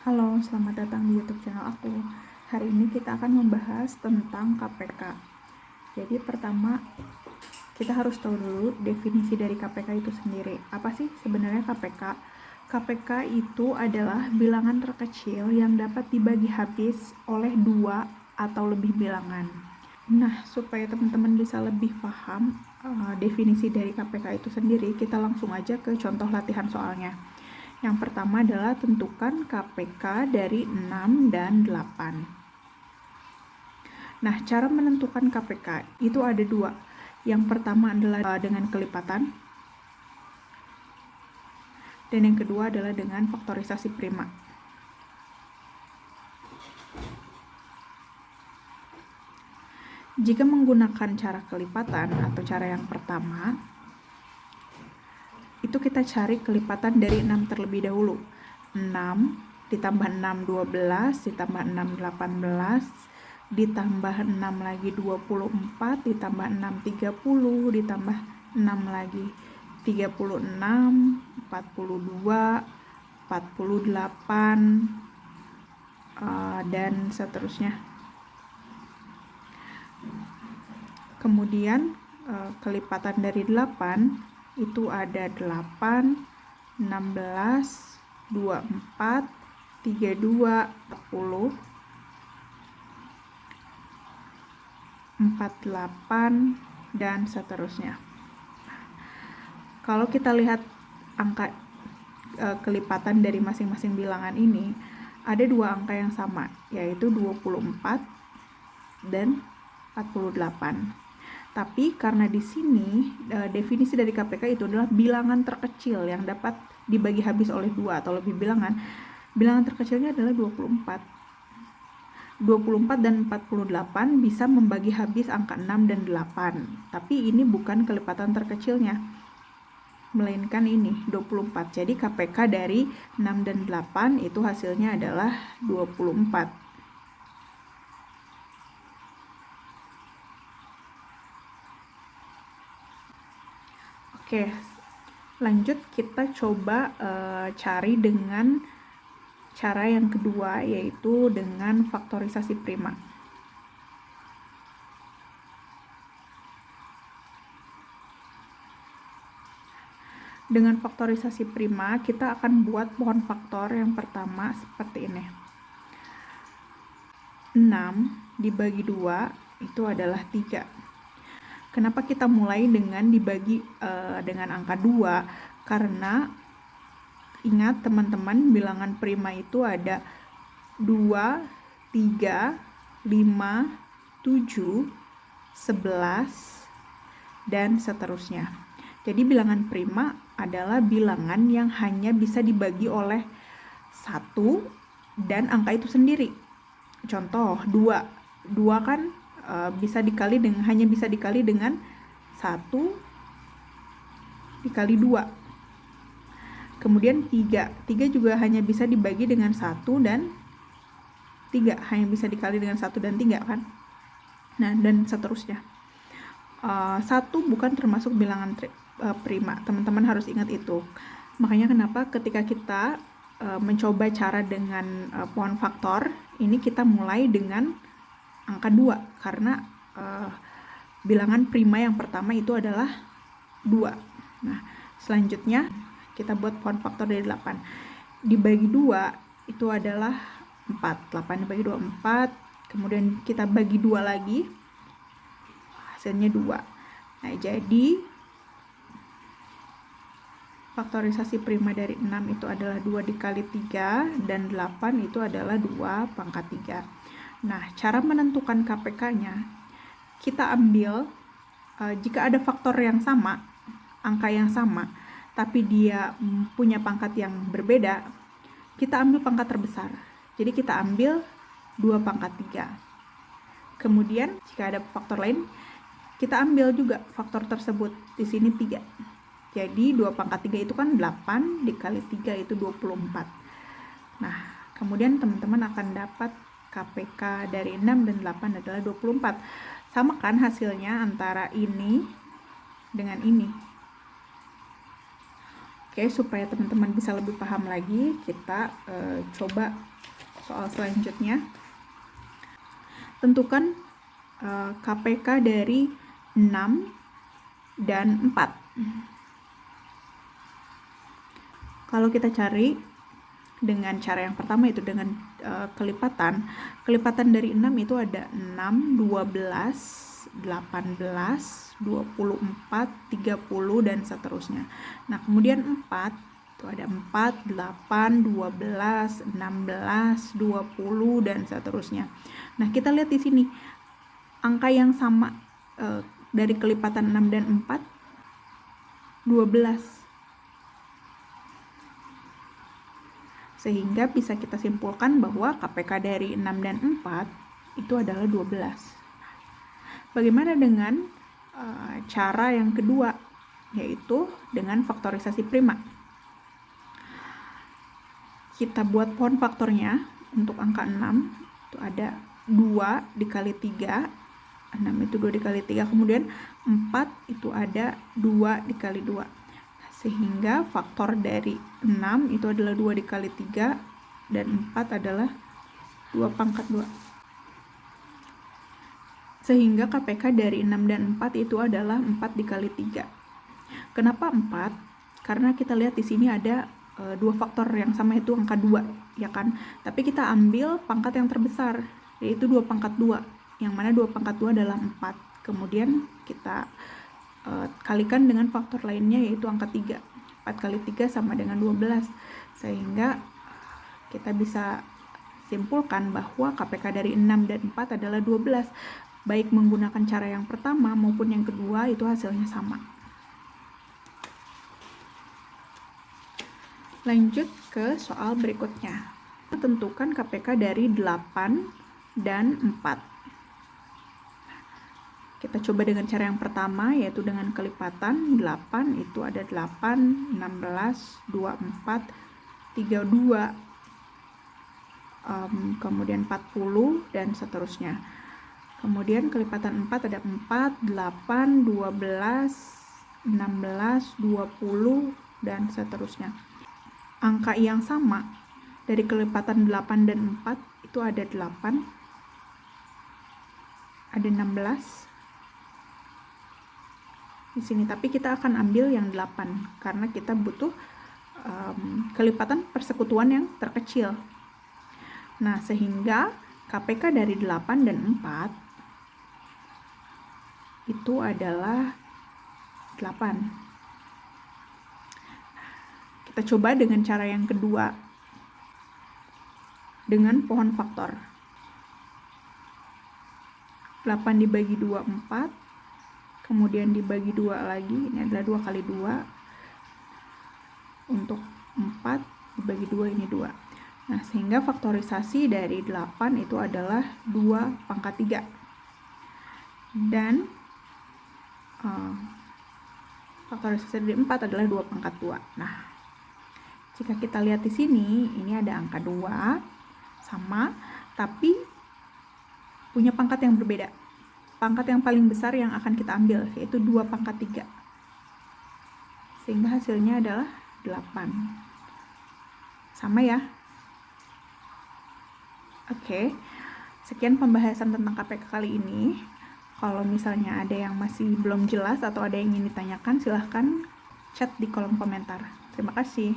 Halo, selamat datang di YouTube channel aku. Hari ini kita akan membahas tentang KPK. Jadi pertama, kita harus tahu dulu definisi dari KPK itu sendiri. Apa sih sebenarnya KPK? KPK itu adalah bilangan terkecil yang dapat dibagi habis oleh dua atau lebih bilangan. Nah, supaya teman-teman bisa lebih paham definisi dari KPK itu sendiri, kita langsung aja ke contoh latihan soalnya. Yang pertama adalah tentukan KPK dari 6 dan 8. Nah, cara menentukan KPK itu ada dua. Yang pertama adalah dengan kelipatan, dan yang kedua adalah dengan faktorisasi prima. Jika menggunakan cara kelipatan atau cara yang pertama, itu kita cari kelipatan dari 6 terlebih dahulu. 6 ditambah 6 12, ditambah 6 18, ditambah 6 lagi 24, ditambah 6 30, ditambah 6 lagi 36, 42, 48, dan seterusnya. Kemudian kelipatan dari 8 itu ada 8, 16, 24, 32, 40, 48, dan seterusnya. Kalau kita lihat angka kelipatan dari masing-masing bilangan ini, ada dua angka yang sama, yaitu 24 dan 48. Tapi karena di sini definisi dari KPK itu adalah bilangan terkecil yang dapat dibagi habis oleh dua atau lebih bilangan. Bilangan terkecilnya adalah 24. 24 dan 48 bisa membagi habis angka 6 dan 8. Tapi ini bukan kelipatan terkecilnya, melainkan ini 24. Jadi KPK dari 6 dan 8 itu hasilnya adalah 24. Oke, lanjut kita coba cari dengan cara yang kedua, yaitu dengan faktorisasi prima. Dengan faktorisasi prima, kita akan buat pohon faktor yang pertama seperti ini. 6 dibagi 2 itu adalah 3. Kenapa kita mulai dengan dibagi dengan angka 2? Karena ingat teman-teman, bilangan prima itu ada 2, 3, 5, 7, 11, dan seterusnya. Jadi bilangan prima adalah bilangan yang hanya bisa dibagi oleh 1 dan angka itu sendiri. Contoh 2. 2 kan hanya bisa dikali dengan 1 dikali 2. Kemudian 3 juga hanya bisa dibagi dengan 1 dan 3, hanya bisa dikali dengan 1 dan 3 kan. Nah, dan seterusnya. 1 bukan termasuk bilangan prima, teman-teman harus ingat itu. Makanya kenapa ketika kita mencoba cara dengan pohon faktor, ini kita mulai dengan angka 2, karena bilangan prima yang pertama itu adalah 2. Nah, selanjutnya kita buat pohon faktor dari 8. Dibagi 2 itu adalah 4. 8 dibagi 2, 4. Kemudian kita bagi 2 lagi, hasilnya 2. Nah, jadi faktorisasi prima dari 6 itu adalah 2 dikali 3, dan 8 itu adalah 2 pangkat 3. Nah, cara menentukan KPK-nya, kita ambil jika ada faktor yang sama, angka yang sama, tapi dia punya pangkat yang berbeda, kita ambil pangkat terbesar. Jadi kita ambil 2 pangkat 3. Kemudian jika ada faktor lain, kita ambil juga faktor tersebut. Di sini 3. Jadi 2 pangkat 3 itu kan 8 dikali 3 itu 24. Nah, kemudian teman-teman akan dapat KPK dari 6 dan 8 adalah 24. Sama kan hasilnya antara ini dengan ini. Oke, supaya teman-teman bisa lebih paham lagi, kita coba soal selanjutnya. Tentukan KPK dari 6 dan 4. Kalau kita cari dengan cara yang pertama itu dengan kelipatan. Kelipatan dari 6 itu ada 6, 12, 18, 24, 30 dan seterusnya. Nah, kemudian 4 itu ada 4, 8, 12, 16, 20 dan seterusnya. Nah, kita lihat di sini angka yang sama dari kelipatan 6 dan 4 12. Sehingga bisa kita simpulkan bahwa KPK dari 6 dan 4 itu adalah 12. Bagaimana dengan cara yang kedua, yaitu dengan faktorisasi prima. Kita buat pohon faktornya untuk angka 6, itu ada 2 dikali 3, 6 itu 2 dikali 3, kemudian 4 itu ada 2 dikali 2. Sehingga faktor dari 6 itu adalah 2 dikali 3, dan 4 adalah 2 pangkat 2. Sehingga KPK dari 6 dan 4 itu adalah 4 dikali 3. Kenapa 4? Karena kita lihat di sini ada 2 faktor yang sama, itu angka 2, ya kan? Tapi kita ambil pangkat yang terbesar, yaitu 2 pangkat 2, yang mana 2 pangkat 2 adalah 4. Kemudian kita kalikan dengan faktor lainnya, yaitu angka 3. 4 kali 3 sama dengan 12. Sehingga kita bisa simpulkan bahwa KPK dari 6 dan 4 adalah 12. Baik menggunakan cara yang pertama maupun yang kedua, itu hasilnya sama. Lanjut ke soal berikutnya. Tentukan KPK dari 8 dan 4. Kita coba dengan cara yang pertama, yaitu dengan kelipatan. 8 itu ada 8, 16, 24, 32, kemudian 40 dan seterusnya. Kemudian kelipatan 4 ada 4, 8, 12, 16, 20 dan seterusnya. Angka yang sama dari kelipatan 8 dan 4 itu ada 8, ada 16 di sini, tapi kita akan ambil yang 8 karena kita butuh kelipatan persekutuan yang terkecil. Nah, sehingga KPK dari 8 dan 4 itu adalah 8. Kita coba dengan cara yang kedua, dengan pohon faktor. 8 dibagi 2, 4. Kemudian dibagi 2 lagi, ini adalah 2 kali 2. Untuk 4 dibagi 2, ini 2. Nah, sehingga faktorisasi dari 8 itu adalah 2 pangkat 3. Dan faktorisasi dari 4 adalah 2 pangkat 2. Nah, jika kita lihat di sini, ini ada angka 2 sama, tapi punya pangkat yang berbeda. Pangkat yang paling besar yang akan kita ambil, yaitu 2 pangkat 3. Sehingga hasilnya adalah 8. Sama ya? Oke. Sekian pembahasan tentang KPK kali ini. Kalau misalnya ada yang masih belum jelas atau ada yang ingin ditanyakan, silahkan chat di kolom komentar. Terima kasih.